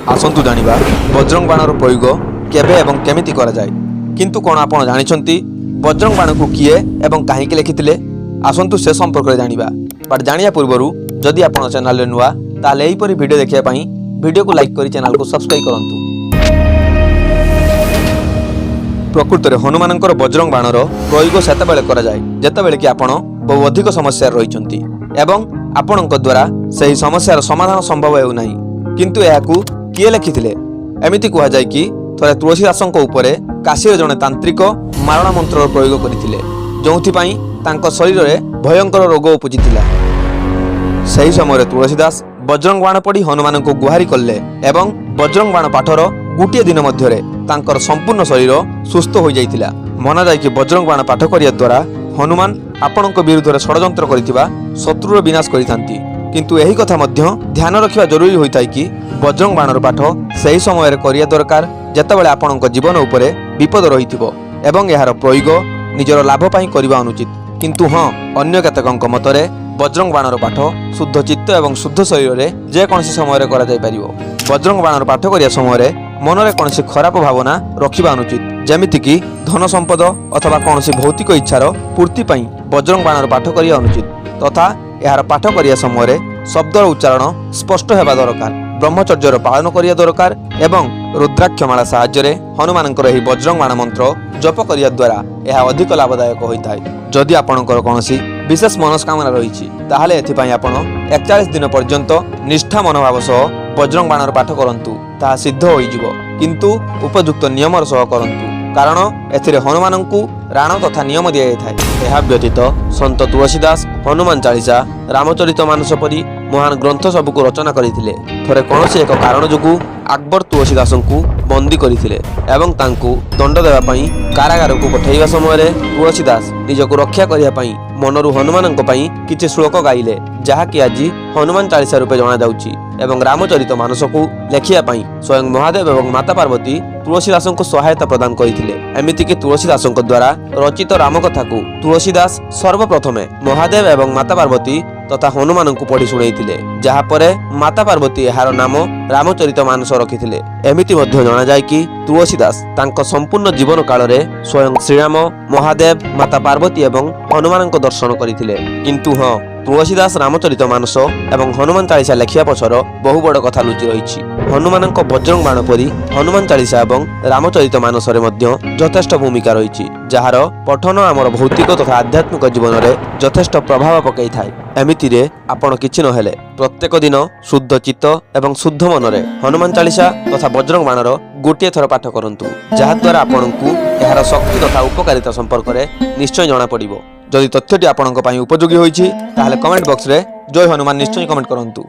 आसंतु जानिबा बजरंग बाणर प्रयोग केबे एवं केमिति करा जाय। किंतु कोन आपण जानिछंती बजरंग बाण को किए एवं काहेकि लिखिथिले? आसंतु से संपर्क रे जानिबा। बट जानिया पूर्वरु जदि आपण चैनल रे नुआ ताले एही परि वीडियो देखिया पई वीडियो को लाइक करी चैनल को सब्सक्राइब करंतु। प्रकृत रे हनुमानंकर बजरंग बाणर प्रयोग सेतेबेले करा जाय जेतेबेले कि आपण बहु अधिक समस्या रहिचंती एवं आपणक द्वारा सही समस्यार समाधान संभव हेउ नाही। किंतु एहाकू किए लिखिथिले? एमिति कुहा जाय कि थरे तुलसीदासंक उपरे काशीर जने तांत्रिक मारणा मंत्र प्रयोग करथिले, जोंथि पई तांको शरीर रे भयंकर रोग उपजितिला। सही समय तुलसीदास बजरंग बाण पड़ी हनुमान को गुहारी कले एवं बजरंग बाण पाठर गोटे दिन मध्य तांकर संपूर्ण शरीर सुस्थ हो जाइतिला। मना जाय कि बजरंग बाण पाठ करिया द्वारा हनुमान आपणक विरुद्ध रे षडयंत्र करिथिबा शत्रुर विनाश करिथांती। किंतु एही कथा मध्य ध्यान रखिबा जरूरी होइताय कि बजरंग बाणर पाठ सही समय करिया दरकार जेतेबेले आपणक जीवन उपरे विपद रहिथिबो एवं एहार प्रयोग निजर लाभ पई करिबा अनुचित। किंतु अन्य केतकंक मतरे बजरंग बाणर पाठ शुद्ध चित्त एवं शुद्ध शरीर रे जे कोनसी समय करा जाय परिबो। बजरंग बाणर पाठ करिया समय मनरे कोनसी खराब भावना रखिबा अनुचित, जेमिति कि धन संपद अथवा कोनसी भौतिक इच्छार पूर्ति पई बजरंग बाणर पाठ करिया अनुचित। तथा यार पाठ करिया समय शब्दर उच्चारण स्पष्ट हेबा दरकार, ब्रह्मचर्यर पालन करिया दरकार एवं रुद्राक्षमाला साहाय्य हनुमानंकर एही बजरंग बाण मंत्र जप करिया द्वारा यह अधिक लाभदायक होइताय। जदि आपणकर कोनसी विशेष मनस्कामना रहिछि ताहाले एथिपई आपण 41 दिन पर्यंत निष्ठा मनोभाव सह बजरंग बाणर पाठ करंतु, ताहा सिद्ध होइजिवो। किंतु उपयुक्त नियमर सह करंतु, कारण एथिरे हनुमानंकु राण तथा नियम दिया जाय। एहा व्यतीत संत तुलसीदास हनुमान चालीसा रामचरित मानस परी महान ग्रंथ सबको रचना करथिले। थरे कोनसी एक कारण जोगु अकबर तुलसीदासंकु बंदी करथिले एवं तांकु दंड देबा पई कारागार को पठाइबा समय तुलसीदास निजको रक्षा करिया पई मनरु हनुमानंक पई किछि श्लोक गाइले, जहा कि आज हनुमान चालीसा रूपे जना जाउची एवं रामचरित मानस को लेखिया पई स्वयं महादेव एवं माता पार्वती तुलसीदासंको सहायता प्रदान करथिले। एमिति कि तुलसीदासंक द्वारा रचित रामकथा को तुलसीदास सर्वप्रथमे महादेव एवं माता पार्वती तथा हनुमान को पढ़ी शुणैथिले, जहा परे माता पार्वती एहार नाम रामचरित मानस रखिथिले। एमिति मध्य जणा जाय कि तुलसीदास तांको संपूर्ण जीवन काल रे स्वयं श्रीराम, महादेव, माता पार्वती एवं हनुमान को दर्शन करथिले। किंतु तुलसीदास रामचरित मानस एवं हनुमान चालीसा लेखिया पछर बहु बड़ कथा लुचि रहिछि। हनुमानंक बजरंग बाण परी हनुमान चालीसा एवं रामचरित मानस रे मध्य यथेष्ट भूमिका रहिछि, जहार पठन आमर भौतिक तथा आध्यात्मिक जीवन रे यथेष्ट प्रभाव पकई थाए। एमिति रे आपण किछि नहेले प्रत्येक दिन शुद्ध चित्त एवं शुद्ध मनरे हनुमान चालीसा तथा बजरंग बाणर गोटे थर पाठ करंतु, जहा द्वारा आपणकु एहार शक्ति तथा उपकारिता संपर्क रे निश्चय जणा पड़िबो। जदि तथ्यटी आपणक पई उपयोगी होइछि ताहाले कमेंट बॉक्स रे जय हनुमान निश्चय कमेंट करंतु।